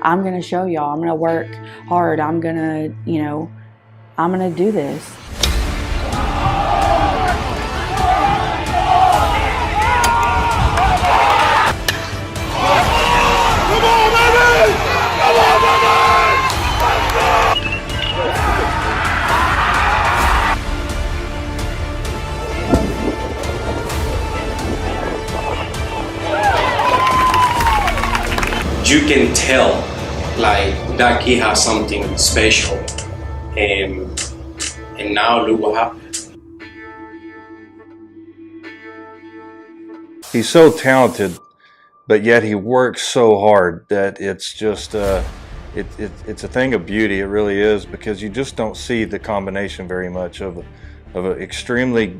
I'm going to show y'all. I'm going to work hard. I'm going to, you know, I'm going to do this. You can tell like that kid has something special, and now look what happened. He's so talented, but yet he works so hard that it's just it's a thing of beauty. It really is, because you just don't see the combination very much of an extremely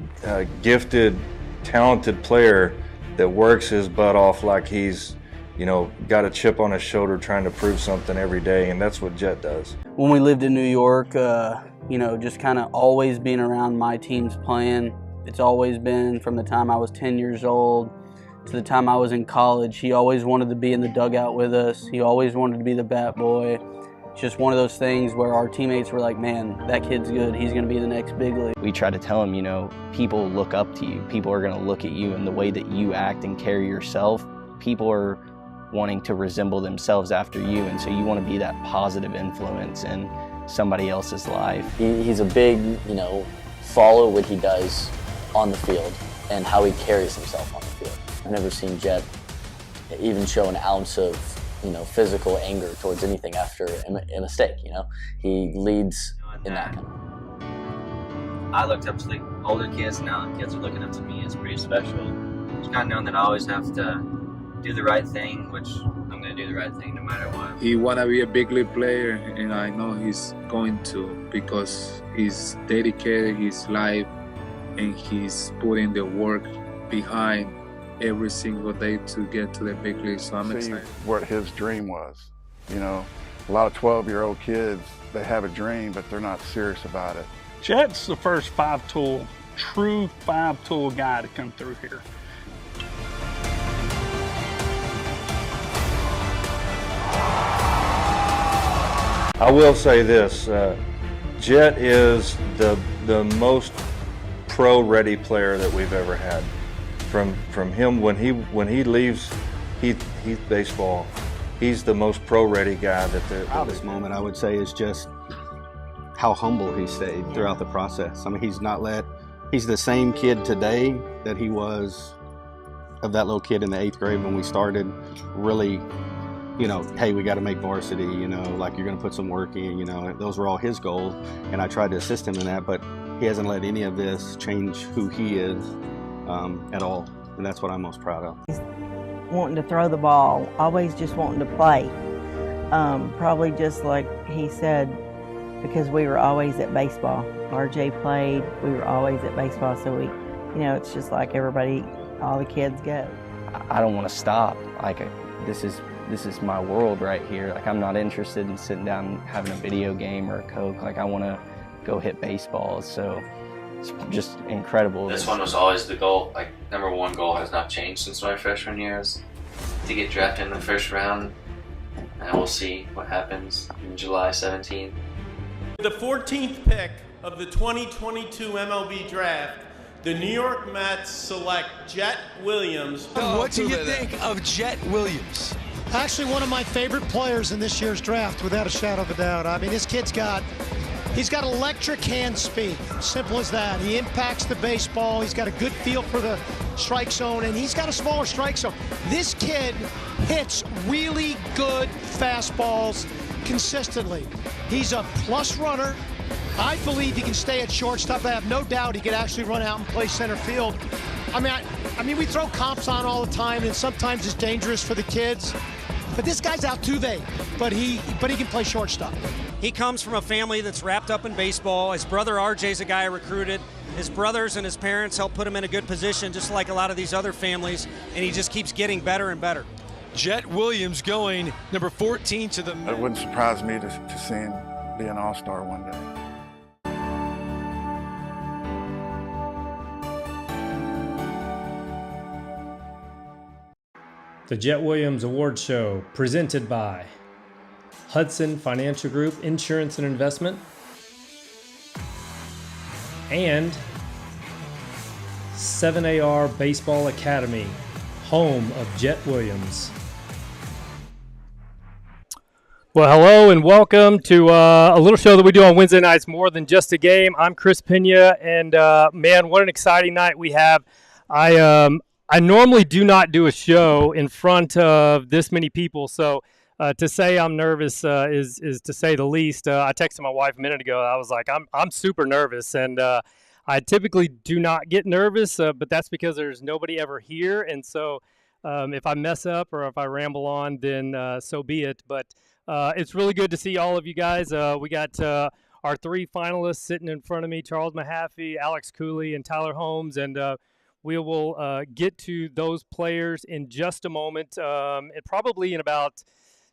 gifted, talented player that works his butt off like he's, you know, got a chip on his shoulder trying to prove something every day, and that's what Jet does. When we lived in New York, you know, just kind of always being around my teams playing. It's always been from the time I was 10 years old to the time I was in college. He always wanted to be in the dugout with us. He always wanted to be the bat boy. It's just one of those things where our teammates were like, man, that kid's good. He's going to be the next big league. We try to tell him, you know, people look up to you. People are going to look at you and the way that you act and carry yourself. People are wanting to resemble themselves after you, and so you want to be that positive influence in somebody else's life. He's a big, you know, follow what he does on the field and how he carries himself on the field. I've never seen Jet even show an ounce of, you know, physical anger towards anything after a mistake, you know. He leads in that kind of. I looked up to the older kids, now the kids are looking up to me. It's pretty special. Just kind of knowing that I always have to do the right thing, which I'm going to do the right thing no matter what. He want to be a big league player, and I know he's going to, because he's dedicated his life and he's putting the work behind every single day to get to the big league. So I'm excited. What his dream was. You know, a lot of 12-year-old kids, they have a dream, but they're not serious about it. Jet's the first true five-tool guy to come through here. I will say this, Jet is the most pro-ready player that we've ever had. From him, when he leaves Heath baseball, he's the most pro-ready guy that there. The proudest moment, I would say, is just how humble he stayed throughout the process. I mean, he's the same kid today that he was of that little kid in the 8th grade when we started. Really, you know, hey, we got to make varsity, you know, like you're going to put some work in, you know. Those were all his goals, and I tried to assist him in that, but he hasn't let any of this change who he is at all, and that's what I'm most proud of. He's wanting to throw the ball, always just wanting to play. Probably just like he said, because we were always at baseball. RJ played, we were always at baseball, so we, you know, it's just like everybody, all the kids go. I don't want to stop. Like, this is my world right here. Like, I'm not interested in sitting down and having a video game or a Coke. Like, I want to go hit baseballs. So it's just incredible. This one was always the goal. Like, #1 goal has not changed since my freshman year, is to get drafted in the first round. And we'll see what happens in July 17th. The 14th pick of the 2022 MLB Draft, the New York Mets select Jet Williams. What do you think of Jet Williams? Actually, one of my favorite players in this year's draft, without a shadow of a doubt. I mean, this kid's got electric hand speed, simple as that. He impacts the baseball, he's got a good feel for the strike zone, and he's got a smaller strike zone. This kid hits really good fastballs consistently. He's a plus runner. I believe he can stay at shortstop. I have no doubt he could actually run out and play center field. I mean, we throw comps on all the time, and sometimes it's dangerous for the kids. But this guy's Altuve, but he can play shortstop. He comes from a family that's wrapped up in baseball. His brother RJ's a guy I recruited. His brothers and his parents helped put him in a good position, just like a lot of these other families, and he just keeps getting better and better. Jet Williams going number 14 to the... It wouldn't surprise me to see him be an all-star one day. The Jet Williams Award Show, presented by Hudson Financial Group Insurance and Investment, and 7AR Baseball Academy, home of Jet Williams. Well, hello and welcome to a little show that we do on Wednesday nights, More Than Just a Game. I'm Chris Pena, and man, what an exciting night we have. I normally do not do a show in front of this many people, so to say I'm nervous is to say the least. I texted my wife a minute ago. I was like, I'm super nervous, and I typically do not get nervous, but that's because there's nobody ever here, and so if I mess up or if I ramble on, then so be it. But it's really good to see all of you guys. We got our three finalists sitting in front of me, Charles Mahaffey, Alex Cooley, and Tyler Holmes, and we will get to those players in just a moment, and probably in about,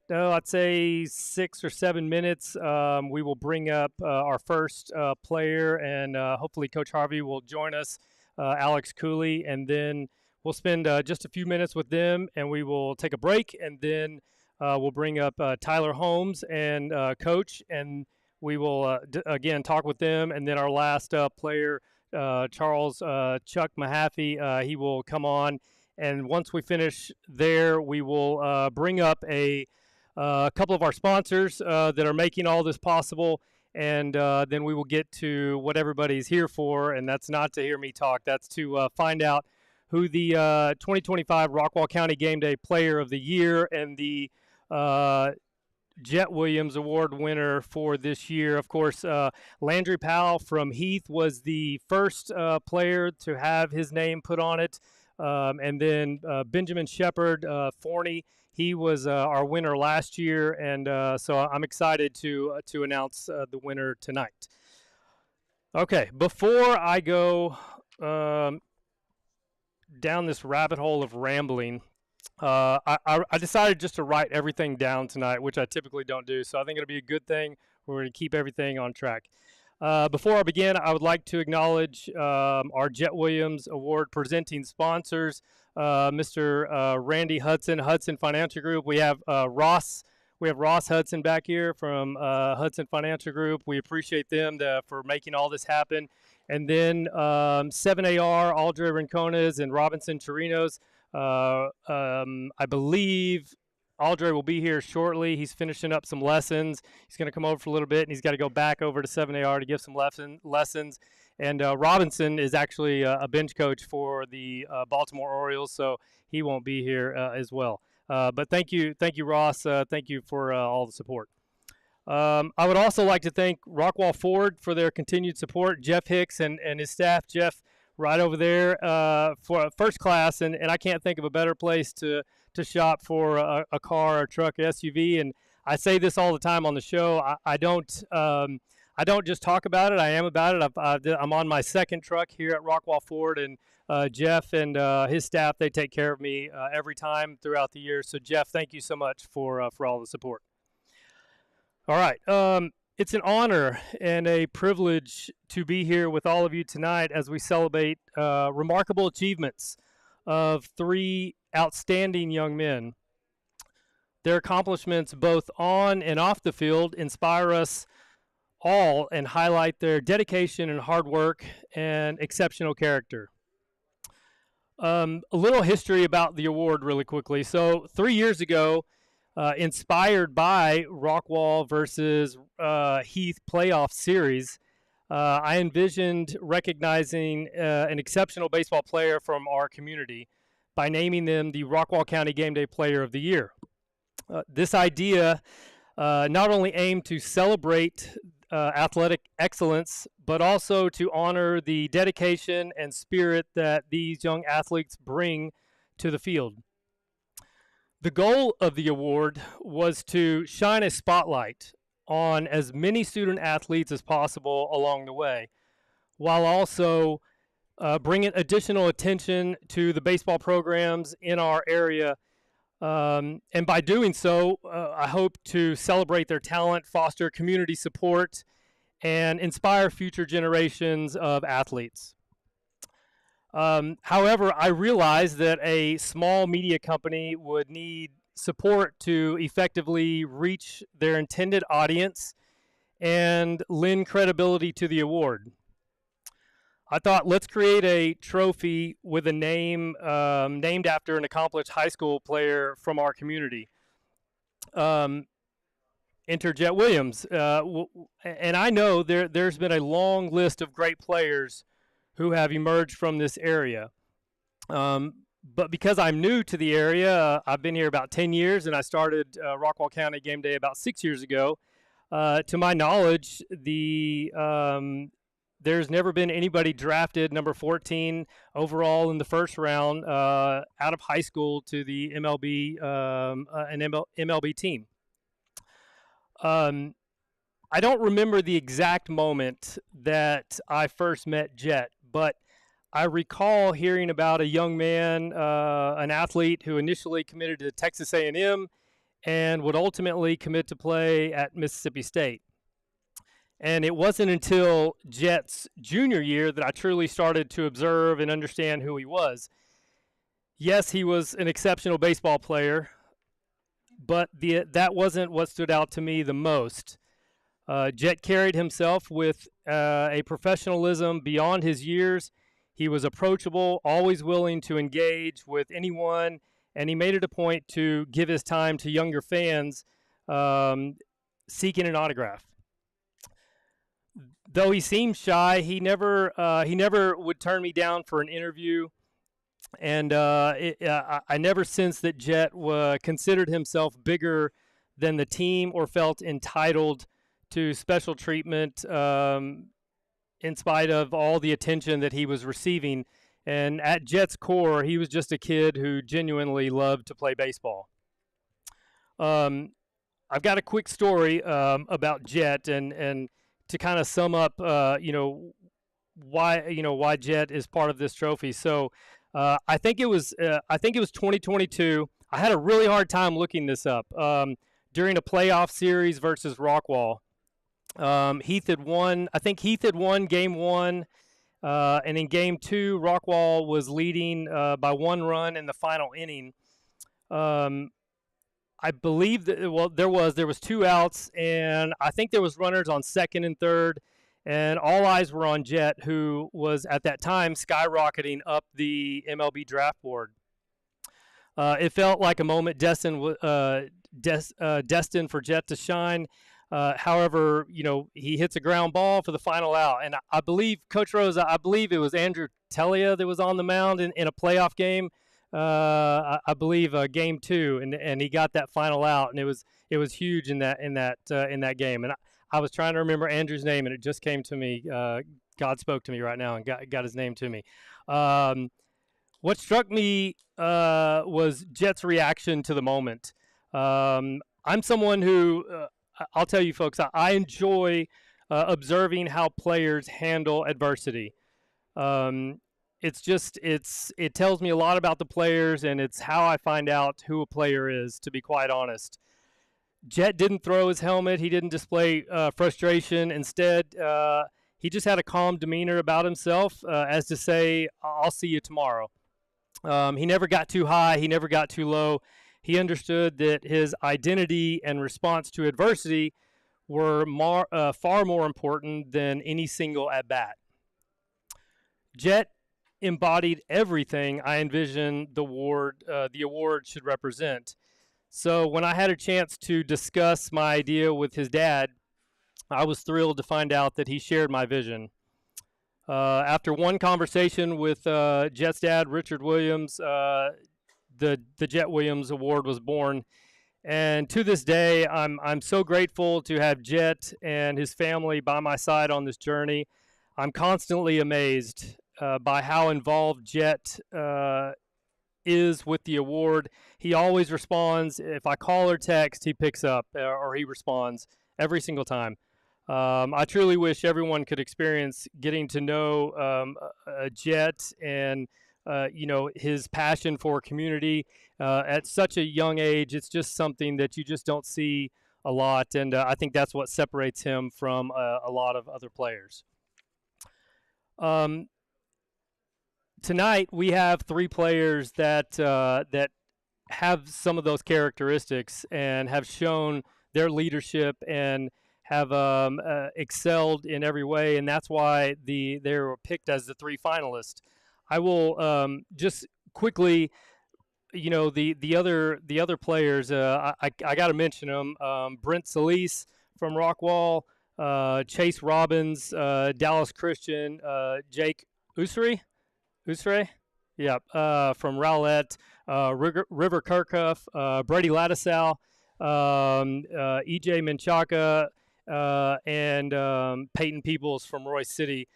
I'd say 6 or 7 minutes, we will bring up our first player, and hopefully Coach Harvey will join us, Alex Cooley, and then we'll spend just a few minutes with them, and we will take a break, and then we'll bring up Tyler Holmes and Coach, and we will, again, talk with them. And then our last player, Charles Chuck Mahaffey, he will come on. And once we finish there, we will bring up a couple of our sponsors that are making all this possible. And then we will get to what everybody's here for, and that's not to hear me talk. That's to find out who the 2025 Rockwall County Game Day Player of the Year and the Jet Williams Award winner for this year. Of course, Landry Powell from Heath was the first player to have his name put on it. And then Benjamin Shepard, Forney, he was our winner last year. And so I'm excited to announce the winner tonight. Okay, before I go down this rabbit hole of rambling, I decided just to write everything down tonight, which I typically don't do. So I think it'll be a good thing. We're going to keep everything on track. Before I begin, I would like to acknowledge our Jet Williams Award presenting sponsors, Mr. Randy Hudson, Hudson Financial Group. We have Ross Hudson back here from Hudson Financial Group. We appreciate them for making all this happen. And then 7AR, Aldre Rincones, and Robinson Chirinos. I believe Aldre will be here shortly. He's finishing up some lessons. He's going to come over for a little bit, and he's got to go back over to 7AR to give some lessons. And Robinson is actually a bench coach for the Baltimore Orioles, so he won't be here as well. But thank you, Ross. Thank you for all the support. I would also like to thank Rockwall Ford for their continued support. Jeff Hicks and his staff. Jeff, right over there for first class, and I can't think of a better place to shop for a car, a truck, SUV. And I say this all the time on the show. I don't just talk about it. I am about it. I'm on my second truck here at Rockwall Ford, and Jeff and his staff, they take care of me every time throughout the year. So Jeff, thank you so much for all the support. All right. It's an honor and a privilege to be here with all of you tonight as we celebrate remarkable achievements of three outstanding young men. Their accomplishments both on and off the field inspire us all and highlight their dedication and hard work and exceptional character. A little history about the award really quickly. So 3 years ago, inspired by Rockwall versus Heath playoff series, I envisioned recognizing an exceptional baseball player from our community by naming them the Rockwall County Game Day Player of the Year. This idea not only aimed to celebrate athletic excellence, but also to honor the dedication and spirit that these young athletes bring to the field. The goal of the award was to shine a spotlight on as many student athletes as possible along the way, while also bringing additional attention to the baseball programs in our area. And by doing so, I hope to celebrate their talent, foster community support, and inspire future generations of athletes. However, I realized that a small media company would need support to effectively reach their intended audience and lend credibility to the award. I thought, let's create a trophy with a name named after an accomplished high school player from our community. Enter Jet Williams. And I know there's been a long list of great players who have emerged from this area. But because I'm new to the area, I've been here about 10 years, and I started Rockwall County Game Day about 6 years ago. To my knowledge, there's never been anybody drafted number 14 overall in the first round out of high school to the MLB, MLB team. I don't remember the exact moment that I first met Jet, but I recall hearing about a young man, an athlete who initially committed to Texas A&M and would ultimately commit to play at Mississippi State. And it wasn't until Jet's junior year that I truly started to observe and understand who he was. Yes, he was an exceptional baseball player, but that wasn't what stood out to me the most. Jet carried himself with a professionalism beyond his years. He was approachable, always willing to engage with anyone, and he made it a point to give his time to younger fans seeking an autograph. Though he seemed shy, he never would turn me down for an interview, and I never sensed that Jet considered himself bigger than the team or felt entitled to special treatment in spite of all the attention that he was receiving. And at Jet's core, he was just a kid who genuinely loved to play baseball. I've got a quick story about Jet, and to kind of sum up, why Jet is part of this trophy. So I think it was 2022. I had a really hard time looking this up during a playoff series versus Rockwall. Heath had won game one, and in game two, Rockwall was leading by 1 run in the final inning. I believe that there was 2 outs, and I think there was runners on second and third, and all eyes were on Jet, who was at that time skyrocketing up the MLB draft board. It felt like a moment destined for Jet to shine. However, he hits a ground ball for the final out, and I believe, Coach Rose, I believe it was Andrew Telia that was on the mound in a playoff game. I believe game 2, and he got that final out, and it was huge in that game. And I was trying to remember Andrew's name, and it just came to me. God spoke to me right now and got his name to me. What struck me was Jet's reaction to the moment. I'm someone who I'll tell you folks, I enjoy observing how players handle adversity. It tells me a lot about the players, and it's how I find out who a player is, to be quite honest. Jet didn't throw his helmet. He didn't display frustration. Instead, he just had a calm demeanor about himself, as to say, I'll see you tomorrow. He never got too high. He never got too low. He understood that his identity and response to adversity were far more important than any single at-bat. Jet embodied everything I envisioned the award should represent. So when I had a chance to discuss my idea with his dad, I was thrilled to find out that he shared my vision. After one conversation with Jet's dad, Richard Williams, the Jet Williams Award was born. And to this day, I'm so grateful to have Jet and his family by my side on this journey. I'm constantly amazed by how involved Jet is with the award. He always responds. If I call or text, he picks up, or he responds every single time. I truly wish everyone could experience getting to know Jet and his passion for community at such a young age. It's just something that you just don't see a lot, and I think that's what separates him from a lot of other players. Tonight we have 3 players that have some of those characteristics and have shown their leadership and have excelled in every way, and that's why they were picked as the 3 finalists. I will just quickly, the other players. I got to mention them. Brent Solis from Rockwall, Chase Robbins, Dallas Christian, Jake Usry. Usre, yeah, from Rowlett, River Kirkhoff, Brady Ladisau, EJ Menchaca, and Peyton Peoples from Royce City.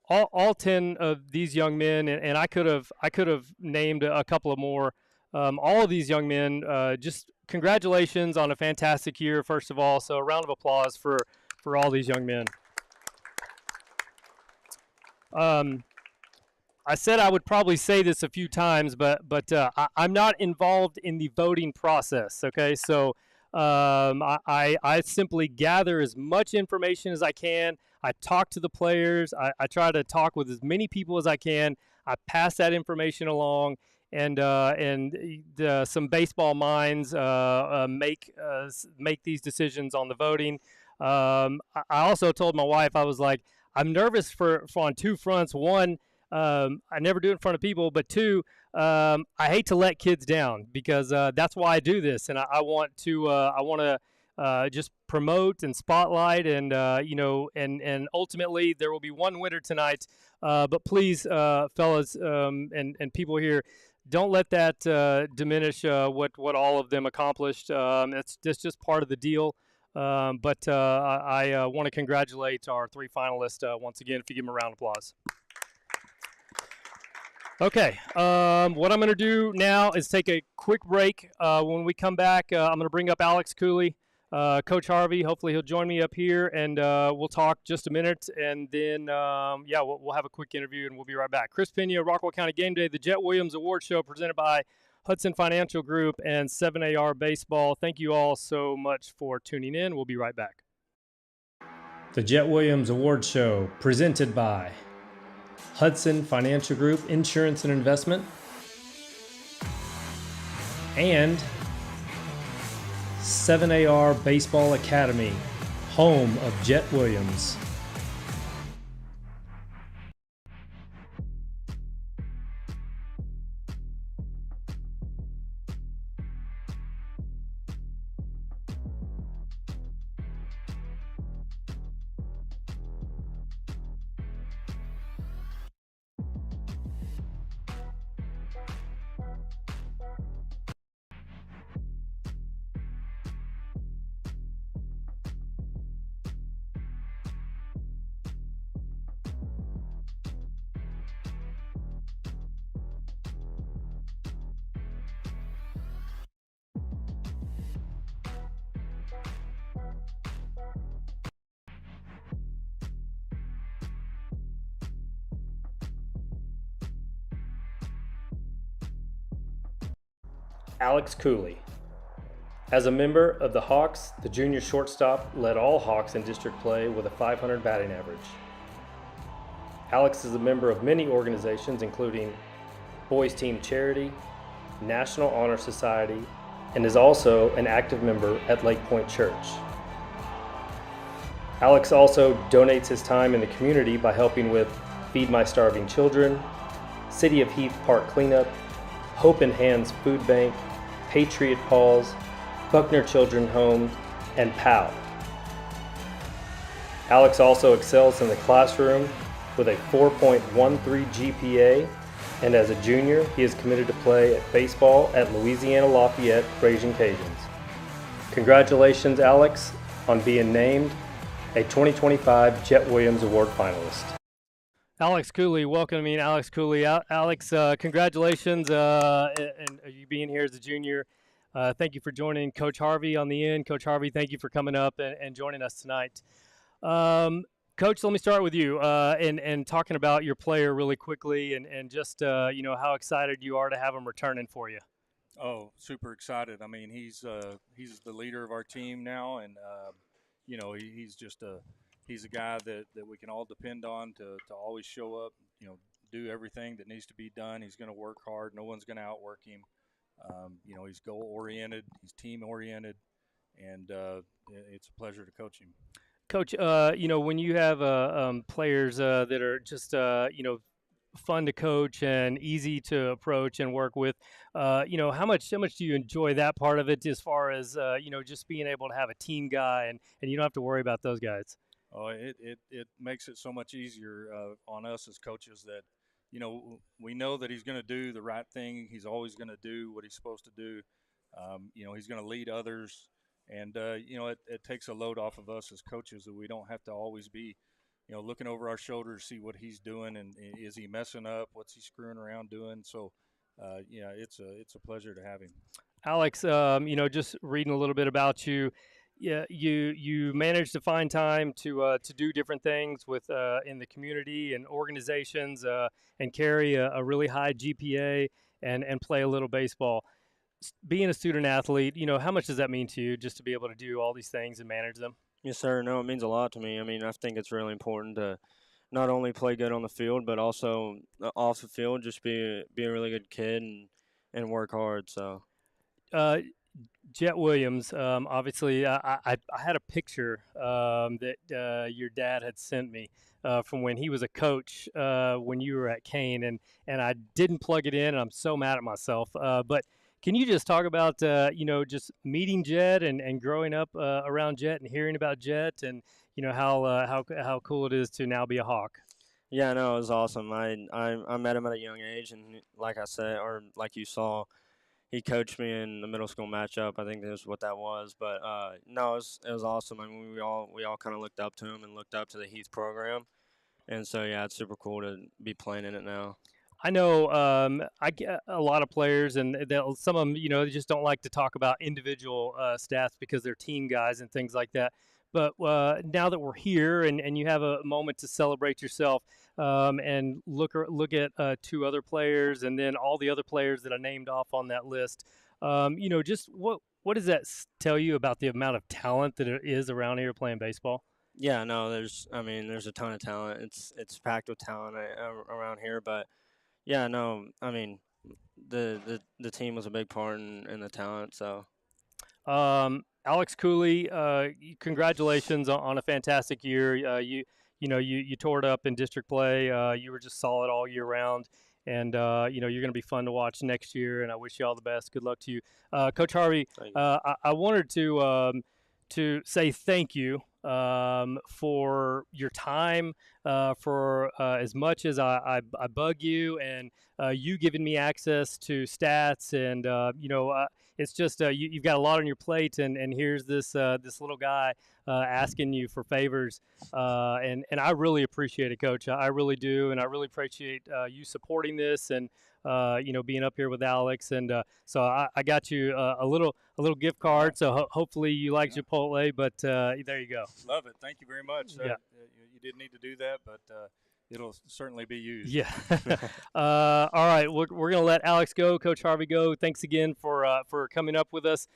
All 10 of these young men, and I could have named a couple of more. All of these young men, just congratulations on a fantastic year, first of all. So a round of applause for all these young men. I said I would probably say this a few times, but I'm not involved in the voting process. Okay, so I simply gather as much information as I can. I talk to the players. I try to talk with as many people as I can. I pass that information along, and some baseball minds make these decisions on the voting. I also told my wife, I was like, I'm nervous for on 2 fronts. One, I never do it in front of people, but 2, I hate to let kids down because that's why I do this, and I want to just promote and spotlight, and and ultimately there will be one winner tonight. But please, fellas, and people here, don't let that diminish what all of them accomplished. That's just part of the deal. But I want to congratulate our 3 finalists once again. If you give them a round of applause. Okay, what I'm going to do now is take a quick break. When we come back, I'm going to bring up Alex Cooley, Coach Harvey. Hopefully he'll join me up here, and we'll talk just a minute, and then, we'll have a quick interview, and we'll be right back. Chris Pena, Rockwell County Game Day, the Jet Williams Award Show presented by Hudson Financial Group and 7AR Baseball. Thank you all so much for tuning in. We'll be right back. The Jet Williams Award Show presented by Hudson Financial Group Insurance and Investment, and 7AR Baseball Academy, home of Jet Williams. Alex Cooley. As a member of the Hawks, the junior shortstop led all Hawks in district play with a .500 batting average. Alex is a member of many organizations, including Boys Team Charity, National Honor Society, and is also an active member at Lake Point Church. Alex also donates his time in the community by helping with Feed My Starving Children, City of Heath Park Cleanup, Hope in Hands Food Bank, Patriot Paws, Buckner Children's Home, and POW. Alex also excels in the classroom with a 4.13 GPA, and as a junior, he is committed to play at baseball at Louisiana Lafayette Raging Cajuns. Congratulations, Alex, on being named a 2025 Jet Williams Award finalist. Alex Cooley, welcoming Alex Cooley. Alex, congratulations and you being here as a junior. Thank you for joining Coach Harvey on the end. Coach Harvey, thank you for coming up and joining us tonight. Coach, let me start with you and talking about your player really quickly and just how excited you are to have him returning for you. Oh, super excited. I mean, he's the leader of our team now, and he's a guy that we can all depend on to always show up, do everything that needs to be done. He's going to work hard. No one's going to outwork him. He's goal-oriented, he's team-oriented, and it's a pleasure to coach him. Coach, when you have players that are just, fun to coach and easy to approach and work with, how much do you enjoy that part of it as far as, just being able to have a team guy and you don't have to worry about those guys? Oh, it makes it so much easier on us as coaches that, we know that he's going to do the right thing. He's always going to do what he's supposed to do. He's going to lead others. And, it takes a load off of us as coaches that we don't have to always be, looking over our shoulder to see what he's doing and is he messing up? What's he screwing around doing? So, it's a pleasure to have him. Alex, just reading a little bit about you, yeah, you managed to find time to do different things with in the community and organizations and carry a really high GPA and play a little baseball. Being a student athlete, how much does that mean to you just to be able to do all these things and manage them? Yes, sir. No, it means a lot to me. I mean, I think it's really important to not only play good on the field, but also off the field, just be a really good kid and work hard. So, Jet Williams, obviously, I had a picture that your dad had sent me from when he was a coach when you were at Kane, and I didn't plug it in, and I'm so mad at myself. But can you just talk about, just meeting Jet and growing up around Jet and hearing about Jet and, how cool it is to now be a Hawk? yeah, no, it was awesome. I met him at a young age, and like I said, or like you saw, he coached me in the middle school matchup. I think that's what that was. But no, it was awesome. I mean, we all kind of looked up to him and looked up to the Heath program, and so yeah, it's super cool to be playing in it now. I know I get a lot of players, and some of them, they just don't like to talk about individual stats because they're team guys and things like that. But now that we're here and you have a moment to celebrate yourself and look at two other players and then all the other players that I named off on that list, just what does that tell you about the amount of talent that is around here playing baseball? Yeah, no, there's a ton of talent. It's packed with talent around here, but yeah, no, I mean, the team was a big part in the talent. So, Alex Cooley, congratulations on a fantastic year. You tore it up in district play. You were just solid all year round, and you're going to be fun to watch next year. And I wish you all the best. Good luck to you, Coach Harvey. I wanted to say thank you for your time, for as much as I bug you and you giving me access to stats and it's just you've got a lot on your plate and here's this little guy asking you for favors and I really appreciate it, Coach. I really do, and I really appreciate you supporting this and being up here with Alex, and so I got you a little gift card. So hopefully you like Chipotle, but there you go. Love it. Thank you very much. Yeah. You didn't need to do that, but it'll certainly be used. Yeah. All right, we're going to let Alex go, Coach Harvey go. Thanks again for coming up with us.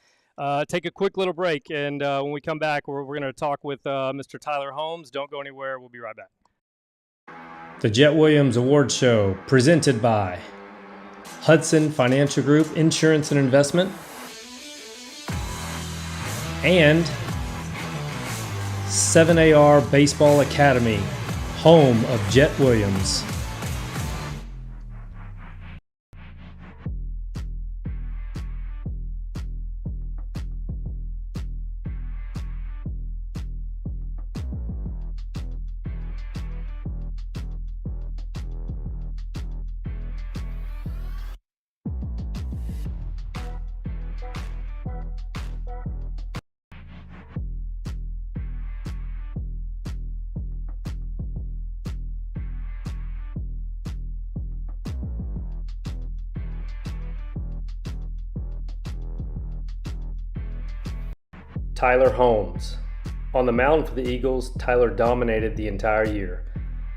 Take a quick little break, and when we come back, we're going to talk with Mr. Tyler Holmes. Don't go anywhere. We'll be right back. The Jet Williams Award Show, presented by Hudson Financial Group Insurance and Investment, and 7AR Baseball Academy, home of Jet Williams. Tyler Holmes. On the mound for the Eagles, Tyler dominated the entire year.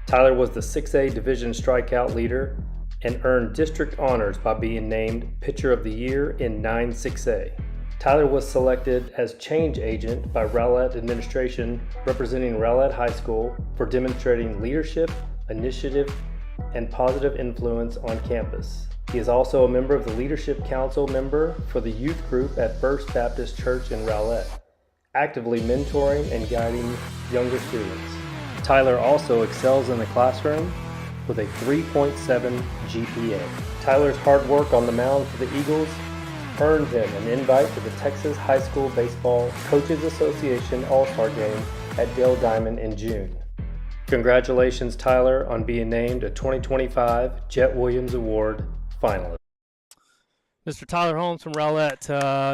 Tyler was the 6A Division strikeout leader and earned district honors by being named Pitcher of the Year in 9-6A. Tyler was selected as change agent by Rowlett administration representing Rowlett High School for demonstrating leadership, initiative, and positive influence on campus. He is also a member of the Leadership Council member for the youth group at First Baptist Church in Rowlett, actively mentoring and guiding younger students. Tyler also excels in the classroom with a 3.7 GPA. Tyler's hard work on the mound for the Eagles earned him an invite to the Texas High School Baseball Coaches Association All-Star Game at Dale Diamond in June. Congratulations, Tyler, on being named a 2025 Jet Williams Award finalist. Mr. Tyler Holmes from Rowlett.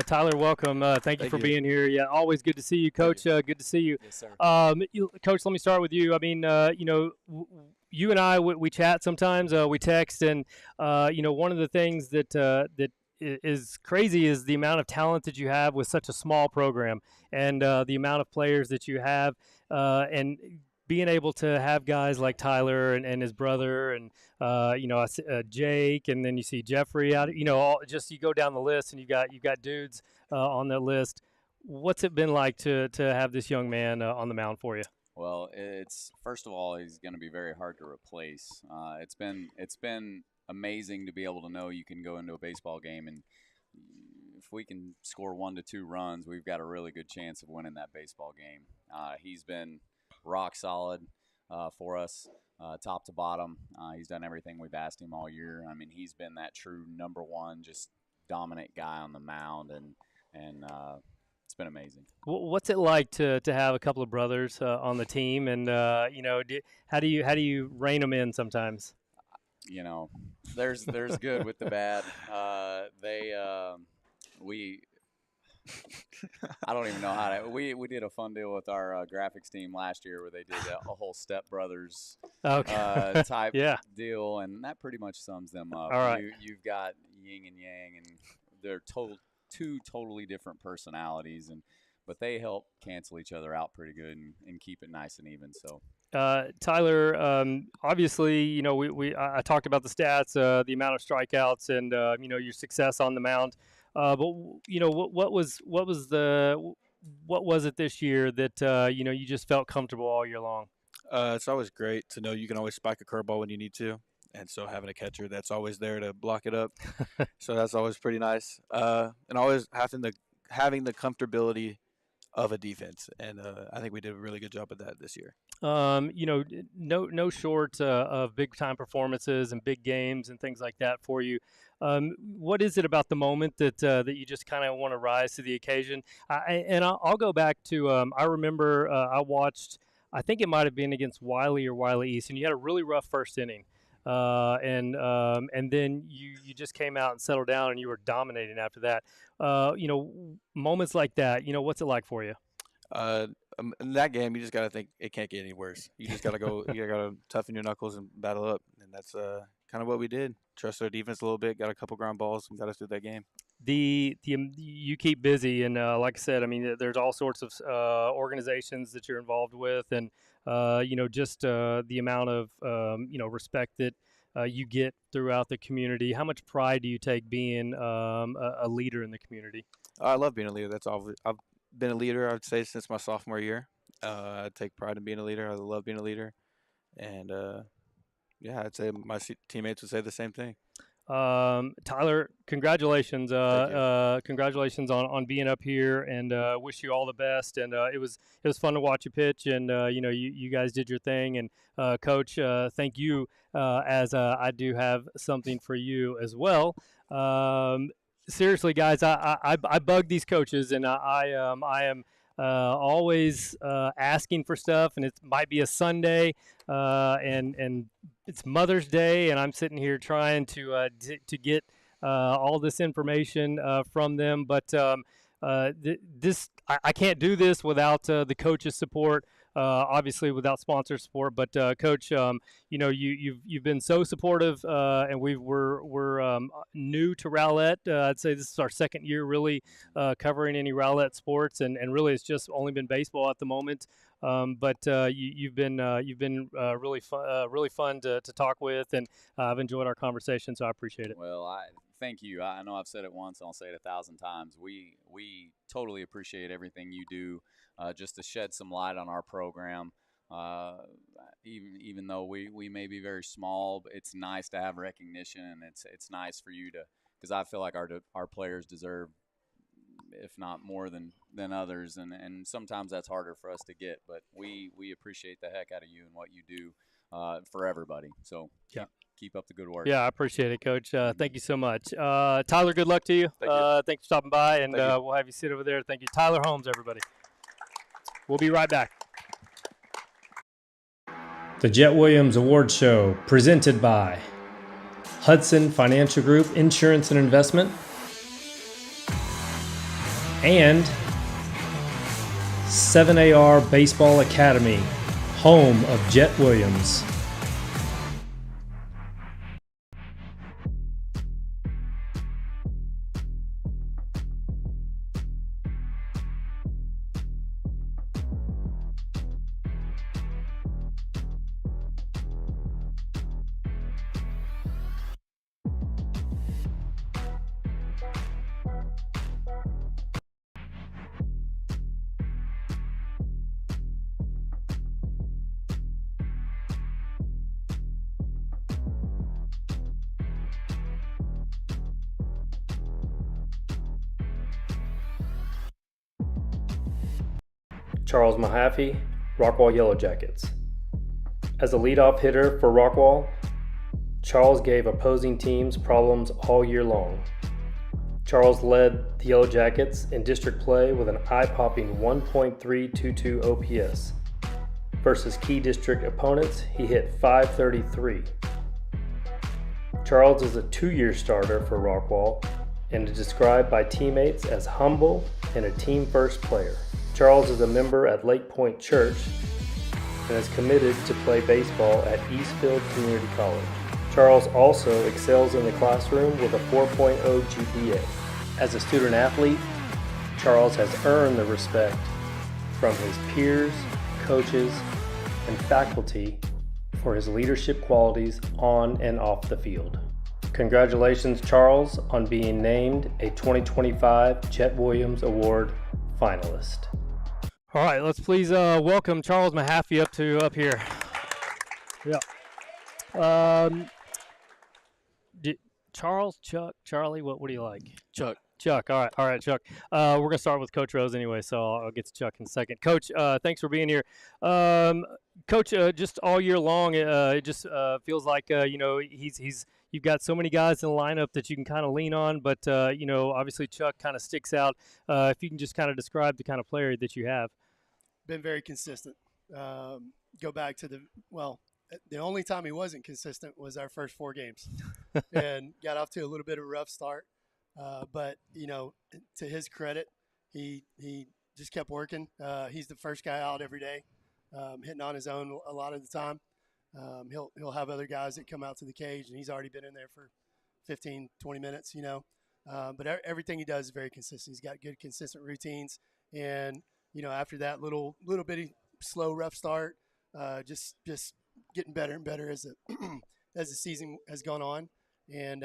Tyler, welcome. Thank you for being here. Yeah, always good to see you, Coach. Good to see you. Yes, sir. Coach, let me start with you. I mean, you and I, we chat sometimes. We text, and one of the things that is crazy is the amount of talent that you have with such a small program, and the amount of players that you have, and being able to have guys like Tyler and his brother and Jake, and then you see Jeffrey out, you go down the list and you've got dudes on that list. What's it been like to have this young man on the mound for you? Well, it's first of all, he's going to be very hard to replace. It's been amazing to be able to know you can go into a baseball game, and if we can score 1 to 2 runs, we've got a really good chance of winning that baseball game. He's been rock solid for us, top to bottom. He's done everything we've asked him all year. I mean, he's been that true number one, just dominant guy on the mound, and it's been amazing. What's it like to have a couple of brothers on the team, and how do you rein them in sometimes? There's good with the bad. I don't even know how to. We did a fun deal with our graphics team last year where they did a whole Step Brothers type deal, and that pretty much sums them up. All right. You've got yin and yang, and they're two totally different personalities, but they help cancel each other out pretty good and keep it nice and even. So. Tyler, obviously, I talked about the stats, the amount of strikeouts, and your success on the mound. But what was it this year that you just felt comfortable all year long? It's always great to know you can always spike a curveball when you need to, and so having a catcher that's always there to block it up, so that's always pretty nice. And always having the comfortability of a defense, and I think we did a really good job of that this year. No short of big time performances and big games and things like that for you. What is it about the moment that you just kind of want to rise to the occasion? I'll go back to I remember I watched, I think it might have been against Wiley or Wiley East, and you had a really rough first inning. And then you just came out and settled down, and you were dominating after that. Moments like that, what's it like for you? In that game, you just got to think it can't get any worse. You just got to go. You got to toughen your knuckles and battle up, and that's kind of what we did. Trust our defense a little bit, got a couple ground balls, and got us through that game. You keep busy, and like I said, I mean, there's all sorts of organizations that you're involved with, and just the amount of respect that you get throughout the community. How much pride do you take being a leader in the community? I love being a leader. That's all. I've been a leader, I would say, since my sophomore year. I take pride in being a leader. I love being a leader, and I'd say my teammates would say the same thing. Tyler, congratulations! Congratulations on being up here, and wish you all the best. And it was fun to watch you pitch, and you guys did your thing. And Coach, thank you. As I do have something for you as well. Seriously, guys, I bug these coaches, and I am always asking for stuff, and it might be a Sunday, and it's Mother's Day, and I'm sitting here trying to get all this information from them. But I can't do this without the coaches' support. Obviously, without sponsor support. But Coach, you've been so supportive, and we're new to Rowlett. I'd say this is our second year really covering any Rowlett sports, and really it's just only been baseball at the moment. But you've been really fun to talk with, and I've enjoyed our conversation, so I appreciate it. Well, thank you. I know I've said it once, and I'll say it 1,000 times. We totally appreciate everything you do just to shed some light on our program. Even though we may be very small, but it's nice to have recognition, and it's nice for you to, because I feel like our players deserve, if not more than others, and sometimes that's harder for us to get. But we appreciate the heck out of you and what you do for everybody. So keep up the good work. Yeah, I appreciate it, Coach. Thank you so much. Tyler, good luck to you. Thanks for stopping by, and we'll have you sit over there. Thank you. Tyler Holmes, everybody. We'll be right back. The Jet Williams Award Show, presented by Hudson Financial Group Insurance and Investment and 7AR Baseball Academy, home of Jet Williams. Charles Mahaffey, Rockwall Yellow Jackets. As a leadoff hitter for Rockwall, Charles gave opposing teams problems all year long. Charles led the Yellow Jackets in district play with an eye-popping 1.322 OPS. Versus key district opponents, he hit .533. Charles is a 2-year starter for Rockwall and is described by teammates as humble and a team-first player. Charles is a member at Lake Point Church and is committed to play baseball at Eastfield Community College. Charles also excels in the classroom with a 4.0 GPA. As a student athlete, Charles has earned the respect from his peers, coaches, and faculty for his leadership qualities on and off the field. Congratulations, Charles, on being named a 2025 Jet Williams Award finalist. All right, let's please welcome Charles Mahaffey up here. Yeah. Charles, Chuck, Charlie, what do you like? Chuck. Chuck. All right, Chuck. We're gonna start with Coach Rose anyway, so I'll get to Chuck in a second. Coach, thanks for being here. Coach, just all year long, it just feels like you've got so many guys in the lineup that you can kind of lean on, but obviously Chuck kind of sticks out. If you can just kind of describe the kind of player that you have. Been very consistent. Go back to the only time he wasn't consistent was our first 4 games, and got off to a little bit of a rough start. But to his credit, he just kept working. He's the first guy out every day, hitting on his own a lot of the time. He'll have other guys that come out to the cage, and he's already been in there for 15, 20 minutes, But everything he does is very consistent. He's got good, consistent routines. And, after that little bitty slow, rough start, just getting better and better as the season has gone on. And,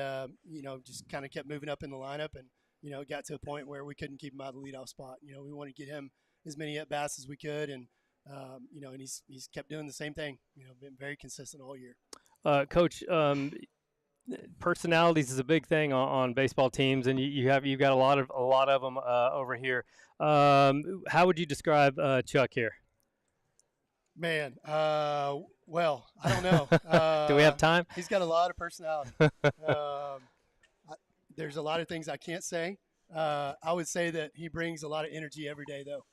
just kind of kept moving up in the lineup, and, it got to a point where we couldn't keep him out of the leadoff spot. We want to get him as many at-bats as we could, and and he's kept doing the same thing. Been very consistent all year. Coach, personalities is a big thing on baseball teams, and you've got a lot of them over here. How would you describe Chuck here? Man, well, I don't know. Do we have time? He's got a lot of personality. There's a lot of things I can't say. I would say that he brings a lot of energy every day, though.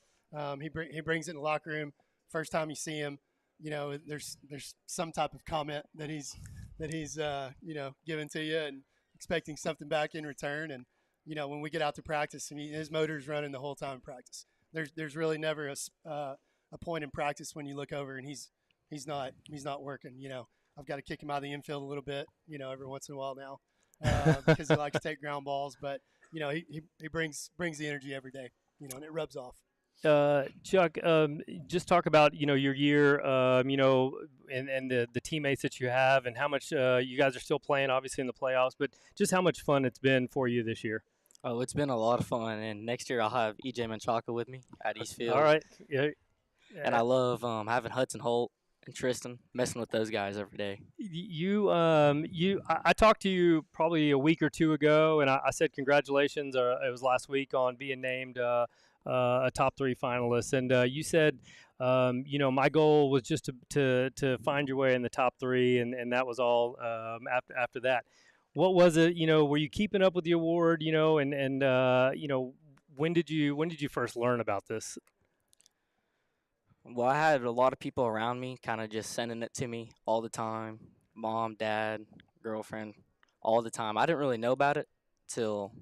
He brings it in the locker room. First time you see him, there's some type of comment that he's giving to you and expecting something back in return. And when we get out to practice, his motor's running the whole time in practice. There's really never a point in practice when you look over and he's not working. I've got to kick him out of the infield a little bit, every once in a while now, because he likes to take ground balls. But he brings the energy every day, and it rubs off. Chuck, just talk about your year, and the teammates that you have, and how much you guys are still playing, obviously in the playoffs, but just how much fun it's been for you this year. Oh, it's been a lot of fun, and next year I'll have EJ Menchaca with me at Eastfield. All right. Yeah. And I love having Hudson Holt and Tristan, messing with those guys every day. I talked to you probably a week or two ago, and I said congratulations. It was last week on being named a top 3 finalist, and you said, my goal was just to find your way in the top 3, and that was all. After that, what was it? Were you keeping up with the award? When did you first learn about this? Well, I had a lot of people around me kind of just sending it to me all the time. Mom, dad, girlfriend, all the time. I didn't really know about it till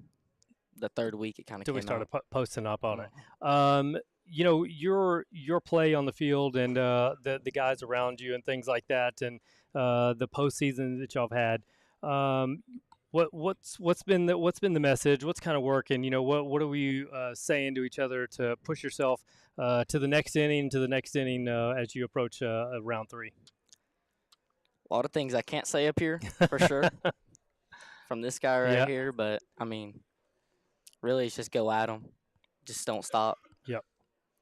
the 3rd week it kind of came Till we started out. posting up on it. Your play on the field and the guys around you and things like that, and the postseason that y'all have had. What's been the message? What's kind of working? What are we saying to each other to push yourself to the next inning, as you approach round 3? A lot of things I can't say up here for sure from this guy right here, but I mean, really, it's just go at them, just don't stop. Yep.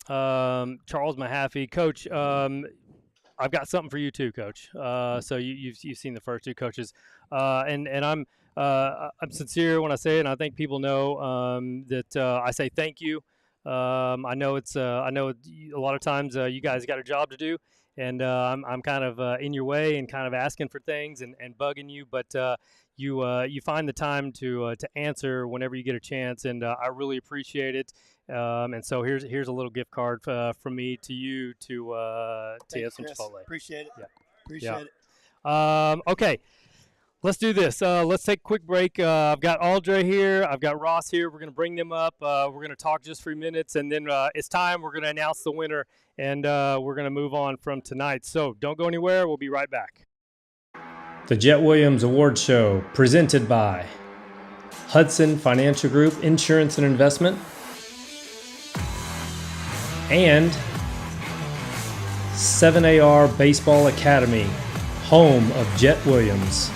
Charles Mahaffey, Coach. I've got something for you too, Coach. So you've seen the first 2 coaches, and I'm sincere when I say it, and I think people know that I say thank you. I know a lot of times you guys got a job to do, and I'm kind of in your way and kind of asking for things and bugging you, but you find the time to answer whenever you get a chance, and I really appreciate it. And so here's a little gift card from me to you to get some Chipotle. Appreciate it. Yeah. Appreciate it. Okay. Let's do this. Let's take a quick break. I've got Aldre here. I've got Ross here. We're going to bring them up. We're going to talk just for a few minutes, and then it's time. We're going to announce the winner, and we're going to move on from tonight. So don't go anywhere. We'll be right back. The Jet Williams Award Show, presented by Hudson Financial Group Insurance and Investment and 7AR Baseball Academy, home of Jet Williams.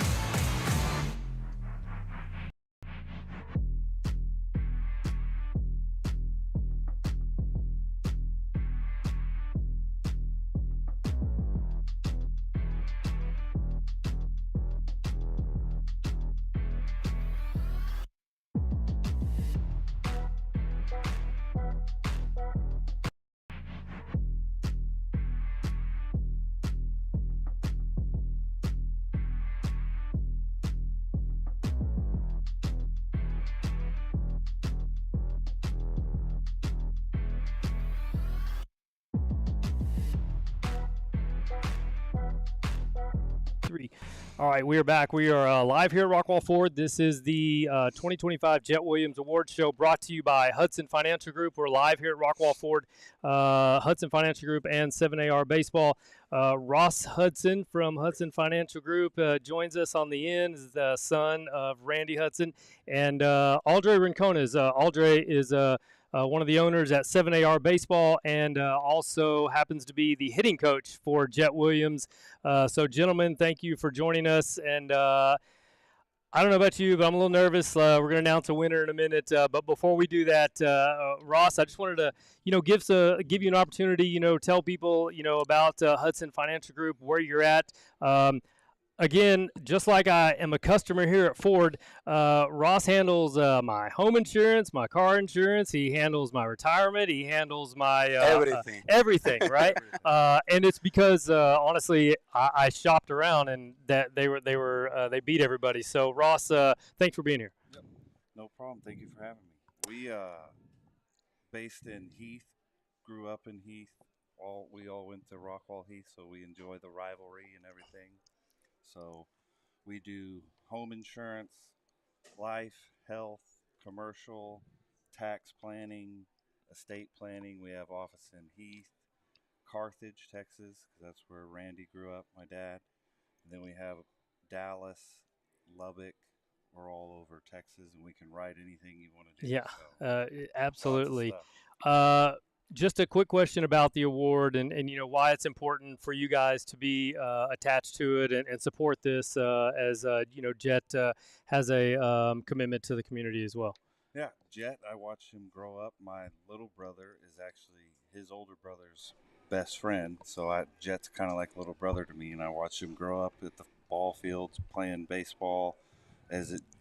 All right, we are back. We are live here at Rockwall Ford. This is the 2025 Jet Williams Award Show brought to you by Hudson Financial Group. We're live here at Rockwall Ford, Hudson Financial Group and 7AR Baseball. Ross Hudson from Hudson Financial Group joins us on the end, is the son of Randy Hudson. And Aldre Rincones. Aldre is one of the owners at 7AR Baseball and also happens to be the hitting coach for Jet Williams. So, gentlemen, thank you for joining us. And I don't know about you, but I'm a little nervous. We're going to announce a winner in a minute. But before we do that, Ross, I just wanted to, give you an opportunity, tell people, about Hudson Financial Group, where you're at. Again, just like I am a customer here at Ford, Ross handles my home insurance, my car insurance. He handles my retirement. He handles my everything, right? And it's because honestly, I shopped around and that they beat everybody. So Ross, thanks for being here. Yep. No problem. Thank you for having me. We based in Heath, grew up in Heath. We all went to Rockwall Heath, so we enjoy the rivalry and everything. So we do home insurance, life, health, commercial, tax planning, estate planning. We have office in Heath, Carthage, Texas, because that's where Randy grew up, my dad. And then we have Dallas, Lubbock. We're all over Texas, and we can write anything you want to do. Yeah, so, absolutely. Just a quick question about the award and why it's important for you guys to be attached to it and support this as Jet has a commitment to the community as well. Yeah, Jet, I watched him grow up. My little brother is actually his older brother's best friend. So Jet's kind of like a little brother to me, and I watched him grow up at the ball fields playing baseball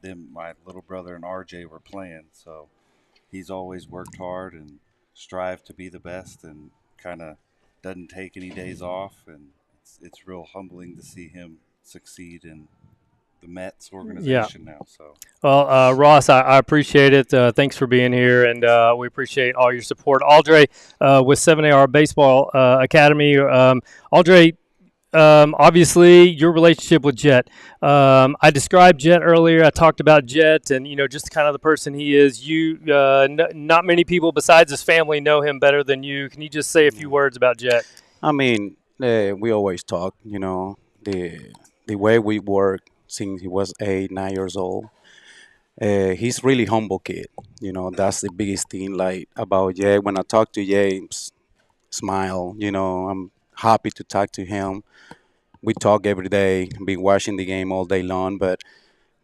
then my little brother and RJ were playing. So he's always worked hard and strived to be the best, and kind of doesn't take any days off, and it's real humbling to see him succeed in the Mets organization now. So, well, Ross, I appreciate it. Thanks for being here, and we appreciate all your support. Aldre, with 7AR Baseball Academy. Aldre, obviously, your relationship with Jet. I described Jet earlier. I talked about Jet, and just kind of the person he is. Not many people besides his family know him better than you. Can you just say a few words about Jet? I mean, we always talk. The way we work since he was 8, 9 years old. He's really humble kid. That's the biggest thing like about Jay. When I talk to Jay, smile. I'm happy to talk to him. We talk every day. Been watching the game all day long. But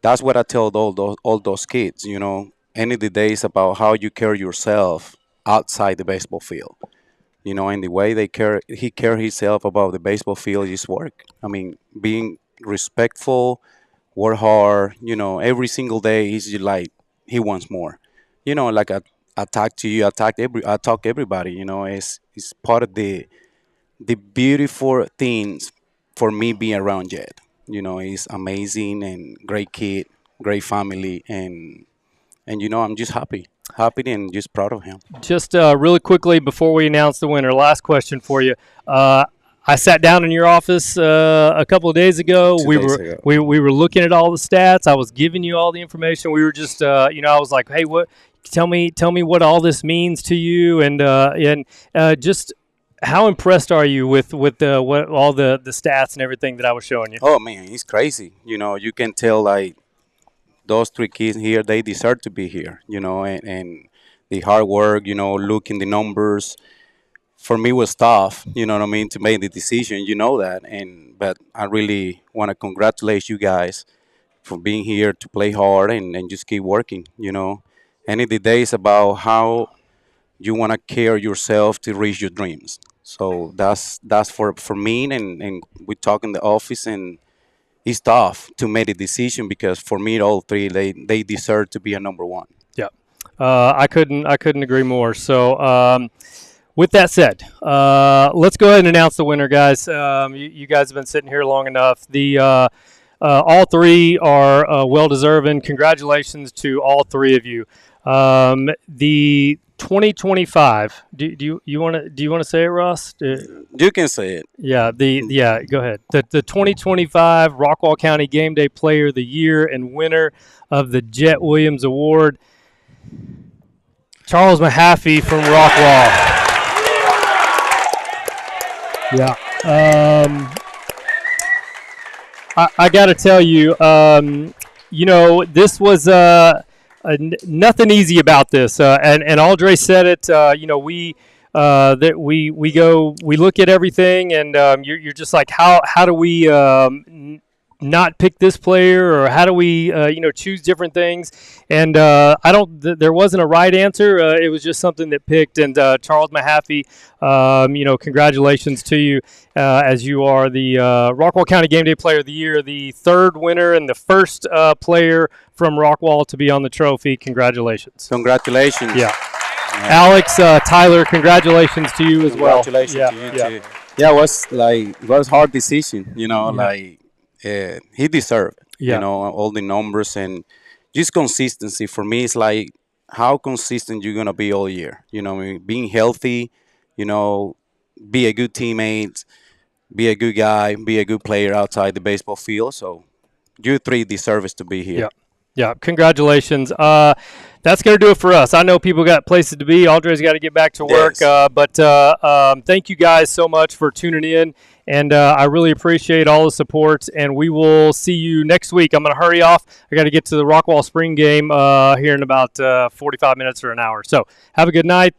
that's what I tell all those kids. Any of the days about how you carry yourself outside the baseball field. And the way he carry himself about the baseball field is work. I mean, being respectful, work hard. Every single day he's just like he wants more. Like I talk to you, I talk everybody. It's part of the beautiful things for me being around Jed. He's amazing and great kid, great family, and I'm just happy and just proud of him. Just really quickly before we announce the winner, last question for you. I sat down in your office a couple of days ago. We were looking at all the stats. I was giving you all the information. We were just, I was like, hey, what? Tell me what all this means to you, and just how impressed are you with what all the stats and everything that I was showing you? Oh man, it's crazy. You can tell like those 3 kids here, they deserve to be here. And the hard work. Looking the numbers. For me was tough, what I mean, to make the decision, that. But I really want to congratulate you guys for being here to play hard and just keep working, And the day is about how you want to care yourself to reach your dreams. So that's for me, and we talk in the office, and it's tough to make a decision because for me, all 3, they deserve to be a number 1. Yeah, I couldn't agree more. So. With that said, let's go ahead and announce the winner, guys. You guys have been sitting here long enough. All 3 are well-deserving. Congratulations to all 3 of you. The 2025. Do you want to say it, Ross? You can say it. Yeah. Go ahead. The 2025 Rockwall County Game Day Player of the Year and winner of the Jet Williams Award, Charles Mahaffey from Rockwall. Yeah. I got to tell you, this was nothing easy about this. And Aldre said it. We look at everything, and you're just like, how do we not pick this player, or how do we choose different things? And there wasn't a right answer. It was just something that picked. And Charles Mahaffey, congratulations to you, as you are the Rockwall County Game Day Player of the Year, the 3rd winner and the first player from Rockwall to be on the trophy. Congratulations. Congratulations. Yeah. Alex, Tyler, congratulations to you as well. Congratulations to you too. Yeah, it was a hard decision, he deserved it, all the numbers and just consistency. For me, it's like how consistent you're going to be all year. Being healthy, be a good teammate, be a good guy, be a good player outside the baseball field. So you 3 deserve to be here. Yeah, congratulations. That's going to do it for us. I know people got places to be. Aldre's got to get back to work. Yes. But thank you guys so much for tuning in. And I really appreciate all the support. And we will see you next week. I'm going to hurry off. I got to get to the Rockwall Spring game here in about 45 minutes or an hour. So have a good night.